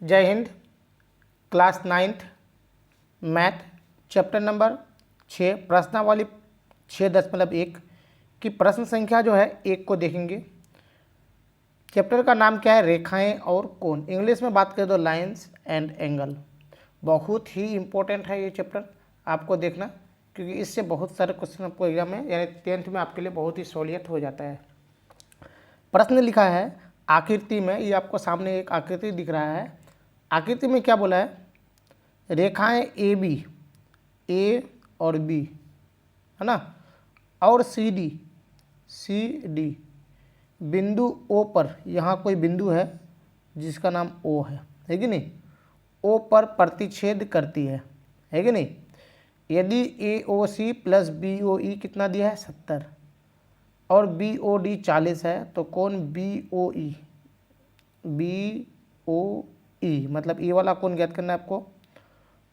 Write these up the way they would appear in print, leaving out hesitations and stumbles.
जय Hind. Class 9th math chapter number 6 प्रश्नावली 6.1 की प्रश्न संख्या जो है 1 को देखेंगे। चैप्टर का नाम क्या है? रेखाएं और कोण। इंग्लिश में बात करें तो लाइंस एंड एंगल। बहुत ही इंपॉर्टेंट है ये चैप्टर, आपको देखना, क्योंकि इससे बहुत सारे क्वेश्चन आपको एग्जाम में यानी 10th में आपके लिए बहुत ही सहूलियत हो जाता है। प्रश्न लिखा है आकृति में, ये आपको सामने एक आकृति दिख रहा है। आकृति में क्या बोला है? रेखाएं ए बी, ए और बी है ना, और सी डी बिंदु ओ पर, यहाँ कोई बिंदु है जिसका नाम ओ है कि नहीं, ओ पर प्रतिच्छेद करती है कि नहीं। यदि ए ओ सी प्लस बी ओ ई कितना दिया है? 70 और बी ओ डी 40 है, तो कौन बी ओ ई मतलब ई वाला कौन ज्ञात करना है आपको।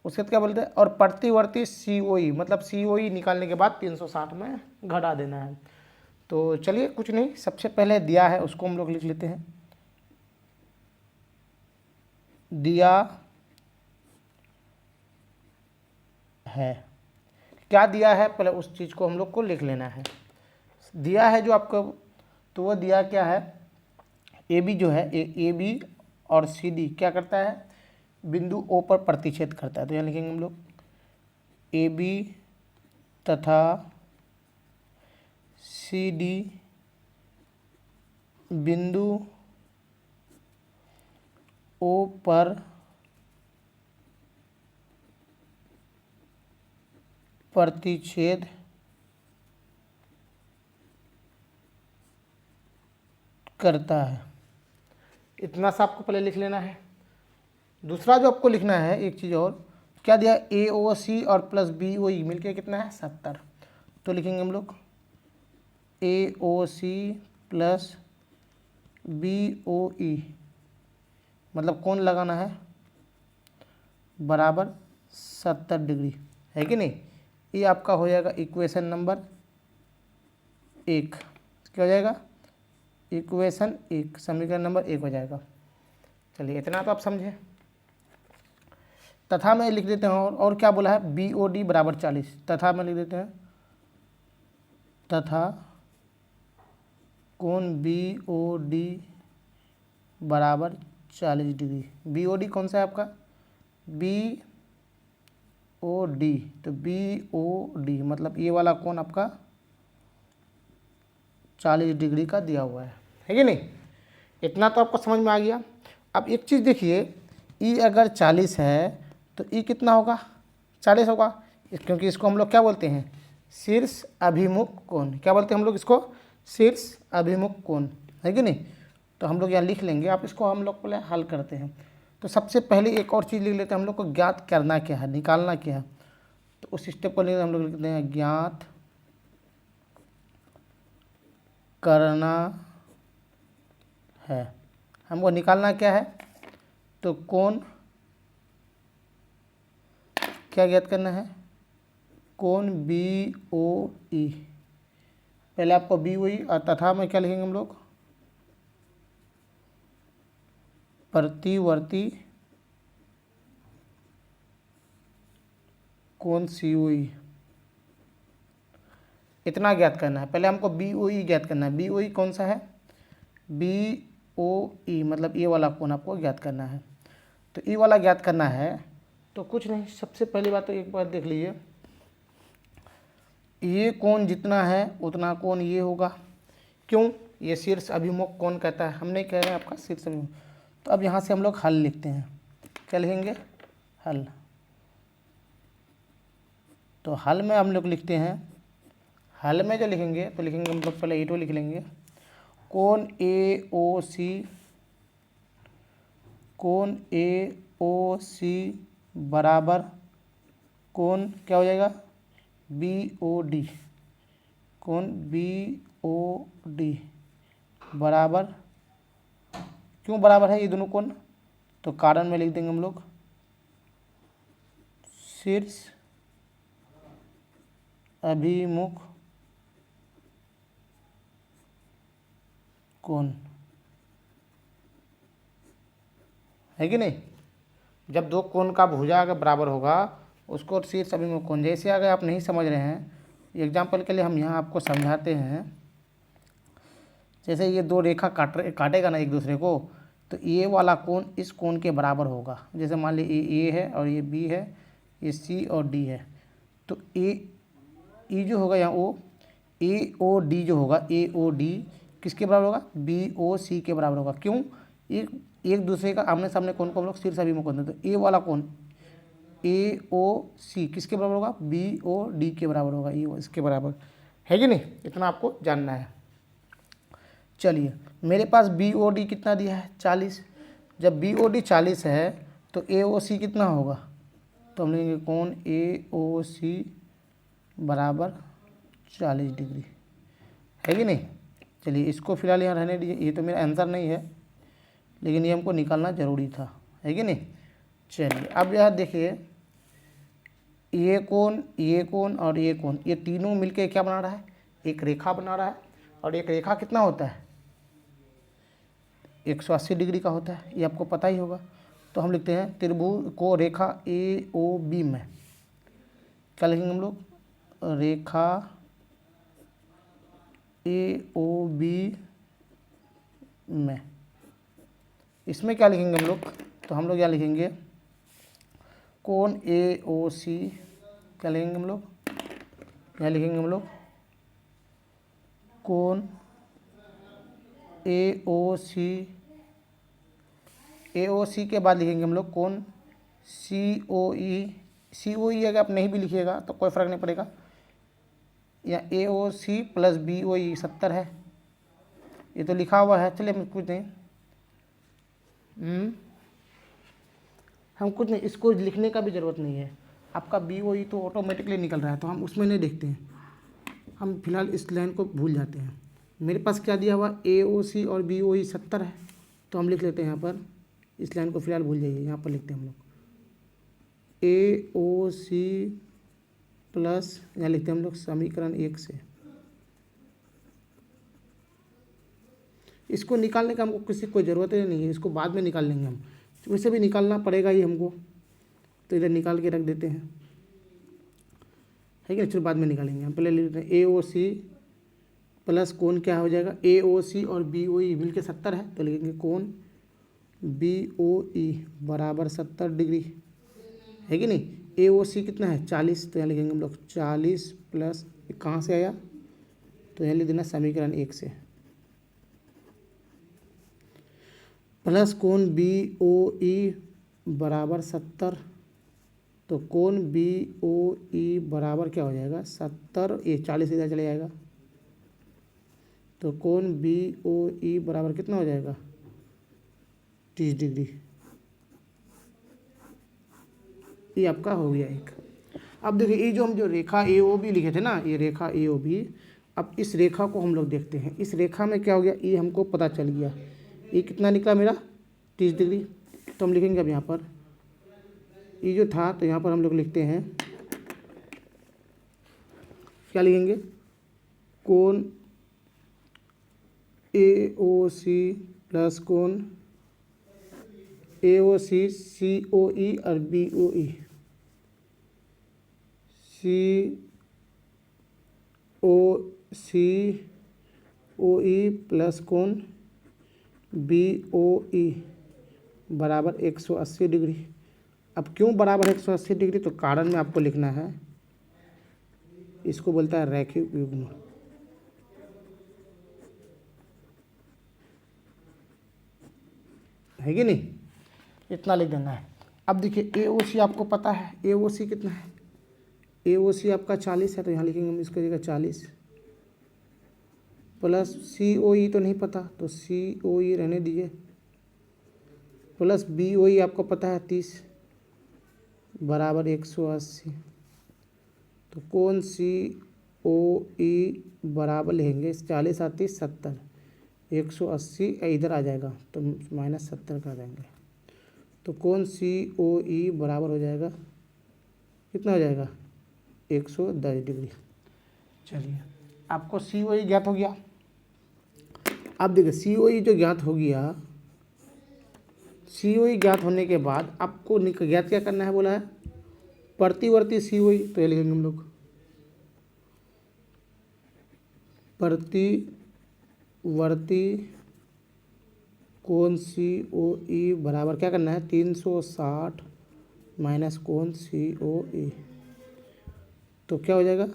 उसके बाद क्या बोलते हैं? और प्रतिवर्ती सी ओ ई मतलब सी ओ ई निकालने के बाद 360 में घटा देना है। तो चलिए कुछ नहीं, सबसे पहले दिया है उसको हम लोग लिख लेते हैं। दिया है, क्या दिया है पहले उस चीज़ को हम लोग को लिख लेना है। दिया है जो आपको, तो वो दिया क्या है? ए बी जो है, ए बी और सी डी क्या करता है? बिंदु ओ पर प्रतिच्छेद करता है। तो यहाँ लिखेंगे हम लोग ए बी तथा सी डी बिंदु ओ पर प्रतिच्छेद करता है। इतना सा आपको पहले लिख लेना है। दूसरा जो आपको लिखना है एक चीज़ और, क्या दिया? ए ओ सी और प्लस बी ओ ई मिलकर कितना है? 70। तो लिखेंगे हम लोग ए ओ सी प्लस बी ओ ई मतलब कौन लगाना है? बराबर 70 डिग्री, है कि नहीं। ये आपका हो जाएगा इक्वेशन नंबर 1। क्या हो जाएगा? इक्वेशन 1, समीकरण नंबर 1 हो जाएगा। चलिए इतना तो आप समझे। तथा में लिख देते हैं और क्या बोला है? बी ओ डी बराबर 40। तथा में लिख देते हैं तथा कोण बी ओ डी बराबर 40 डिग्री। बी ओ डी कौन सा है आपका? बी ओ डी, तो बी ओ डी मतलब ये वाला कोण आपका 40 डिग्री का दिया हुआ है कि नहीं। इतना तो आपको समझ में आ गया। अब एक चीज़ देखिए, ई अगर 40 है तो ई कितना होगा? 40 होगा, क्योंकि इसको हम लोग क्या बोलते हैं? शीर्ष अभिमुख कोण। क्या बोलते हैं हम लोग इसको? शीर्ष अभिमुख कोण, है कि नहीं। तो हम लोग यहाँ लिख लेंगे। आप इसको हम लोग पहले हल करते हैं। तो सबसे पहले एक और चीज़ लिख लेते हैं, हम लोग को ज्ञात करना क्या है, निकालना क्या है। तो उस स्टेप को लेकर हम लोग लिखते हैं ज्ञात करना है। हमको निकालना क्या है? तो कोण क्या ज्ञात करना है? कोण बी ओ ई। पहले आपको बी ओ ई और तथा में क्या लिखेंगे हम लोग? प्रतिवर्ती कोण सी ओ ई। इतना ज्ञात करना है। पहले हमको बी ओ ई ज्ञात करना है। बी ओ ई कौन सा है? बी ओ ई मतलब ये वाला कोण आपको ज्ञात करना है। तो ये वाला ज्ञात करना है, तो कुछ नहीं, सबसे पहली बात तो एक बार देख लीजिए, ये कोण जितना है उतना कोण ये होगा। क्यों? ये शीर्ष अभिमुख कोण कहता है, हम नहीं कह रहे हैं आपका शीर्ष अभिमुख। तो अब यहाँ से हम लोग हल लिखते हैं। क्या लिखेंगे? हल। तो हल में हम लोग लिखते हैं, हल में जो लिखेंगे तो लिखेंगे हम लोग पहले E2 लिख लेंगे। कोण ए ओ सी बराबर कोण क्या हो जाएगा? B O D. कोण बी ओ डी बराबर, क्यों बराबर है ये दोनों कोण? तो कारण में लिख देंगे हम लोग शीर्ष अभिमुख कोण, है कि नहीं। जब दो कोण का भुजा अगर बराबर होगा उसको शीर्ष अभिमुख कोण। जैसे अगर आप नहीं समझ रहे हैं, एग्जाम्पल के लिए हम यहाँ आपको समझाते हैं। जैसे ये दो रेखा काटेगा ना एक दूसरे को, तो ये वाला कोण इस कोण के बराबर होगा। जैसे मान लीजिए ये ए है और ये बी है, ये सी और डी है, तो ए जो होगा यहाँ ओ, ए ओ डी जो होगा, ए ओ डी किसके बराबर होगा, बी ओ सी के बराबर होगा। क्यों, एक दूसरे का आमने सामने कोण को हम लोग शीर्ष अभिमुख कोण, तो ए वाला कोण ए ओ सी किसके बराबर होगा, बी ओ डी के बराबर होगा, ये इसके बराबर है कि नहीं, इतना आपको जानना है। चलिए मेरे पास बी ओ डी कितना दिया है, 40। जब बी ओ डी 40 है तो ए ओ सी कितना होगा, तो हम लेंगे कोण ए ओ सी बराबर 40 डिग्री, है कि नहीं। चलिए इसको फिलहाल यहाँ रहने दीजिए, ये तो मेरा आंसर नहीं है लेकिन ये हमको निकालना ज़रूरी था, है कि नहीं। चलिए अब यह देखिए, ये कोण और ये कोण, ये तीनों मिलके क्या बना रहा है, एक रेखा बना रहा है। और एक रेखा कितना होता है, 180 डिग्री का होता है, ये आपको पता ही होगा। तो हम लिखते हैं त्रिभुज को रेखा ए ओ बी में, क्या लिखेंगे हम लोग, रेखा ए ओ बी में। इसमें क्या लिखेंगे हम लोग, तो हम लोग क्या लिखेंगे, कोण ए ओ सी, क्या लिखेंगे हम लोग, क्या लिखेंगे हम लोग, कोण ए ओ सी के बाद लिखेंगे हम लोग कोण सी ओ ई अगर आप नहीं भी लिखिएगा तो कोई फ़र्क नहीं पड़ेगा, या ए ओ सी प्लस बी ओ ई 70 है, ये तो लिखा हुआ है। चलिए हम कुछ नहीं, हम कुछ नहीं, इसको लिखने का भी ज़रूरत नहीं है, आपका बी ओ ई तो ऑटोमेटिकली निकल रहा है, तो हम उसमें नहीं देखते हैं, हम फिलहाल इस लाइन को भूल जाते हैं। मेरे पास क्या दिया हुआ, ए ओ सी और बी ओ ई 70 है, तो हम लिख लेते हैं यहाँ पर, इस लाइन को फिलहाल भूल जाइए, यहाँ पर लिखते हैं हम लोग ए ओ सी प्लस, यहाँ लिखते हैं हम लोग समीकरण 1 से। इसको निकालने का हमको किसी कोई ज़रूरत ही नहीं है, इसको बाद में निकाल लेंगे हम, वैसे भी निकालना पड़ेगा ही हमको, तो इधर निकाल के रख देते हैं, है कि, फिर बाद में निकालेंगे। हम पहले लिख लेते हैं ए ओ सी प्लस कोण क्या हो जाएगा, ए ओ सी और बी ओ ई मिल के 70 है, तो लिखेंगे कोण बी ओ ई बराबर 70 डिग्री, है कि नहीं। ए ओ सी कितना है 40, तो यहाँ लिखेंगे हम लोग 40 प्लस, कहाँ से आया, तो यहाँ लिख देना समीकरण 1 से, प्लस कोण बी ओ ई बराबर 70, तो कोण बी ओ ई बराबर क्या हो जाएगा 70, ये 40 इधर चले जाएगा, तो कोण बी ओ ई बराबर कितना हो जाएगा 30 डिग्री, ये आपका हो गया एक। अब देखिए ये जो हम जो रेखा ए ओ बी लिखे थे ना, ये रेखा ए ओ बी, अब इस रेखा को हम लोग देखते हैं, इस रेखा में क्या हो गया, ये हमको पता चल गया, ये कितना निकला मेरा 30 डिग्री। तो हम लिखेंगे अब यहाँ पर ये जो था, तो यहाँ पर हम लोग लिखते हैं, क्या लिखेंगे, कोण ए ओ सी प्लस कोण ए ओ सी सी ओ ई और बी ओ ई, सी ओ ई प्लस कोण बी ओ ई बराबर 180 डिग्री। अब क्यों बराबर 180 डिग्री, तो कारण में आपको लिखना है, इसको बोलता है रैखिक युग्म, है कि नहीं, इतना लिख देना है। अब देखिए ए ओ सी आपको पता है, ए ओ सी कितना है, ए ओ सी आपका 40 है, तो यहाँ लिखेंगे हम इसको जगह 40 प्लस सी ओ ई तो नहीं पता, तो सी ओ ई रहने दीजिए, प्लस बी ओ ई आपको पता है 30 बराबर 180, तो कोण सी ओ ई बराबर लेंगे 40 और 30 70, 180 इधर आ जाएगा तो माइनस 70 कर देंगे, तो कोण सी ओ ई बराबर हो जाएगा, कितना हो जाएगा 110 डिग्री। चलिए आपको सी ओ ई ज्ञात हो गया। अब देखिए सी ओ ई जो ज्ञात हो गया, COE ज्ञात होने के बाद आपको ज्ञात क्या करना है बोला है, प्रतिवर्ती COE। तो ये लिखेंगे हम लोग प्रतिवर्ती कोण COE बराबर क्या करना है, 360 माइनस कोण COE। तो क्या हो जाएगा,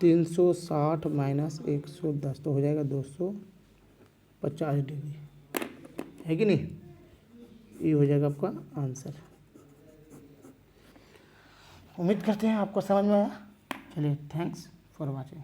360 माइनस 110 तो हो जाएगा 250 डिग्री, है कि नहीं। ये हो जाएगा आपका आंसर। उम्मीद करते हैं आपको समझ में आया। चलिए, थैंक्स फॉर वॉचिंग।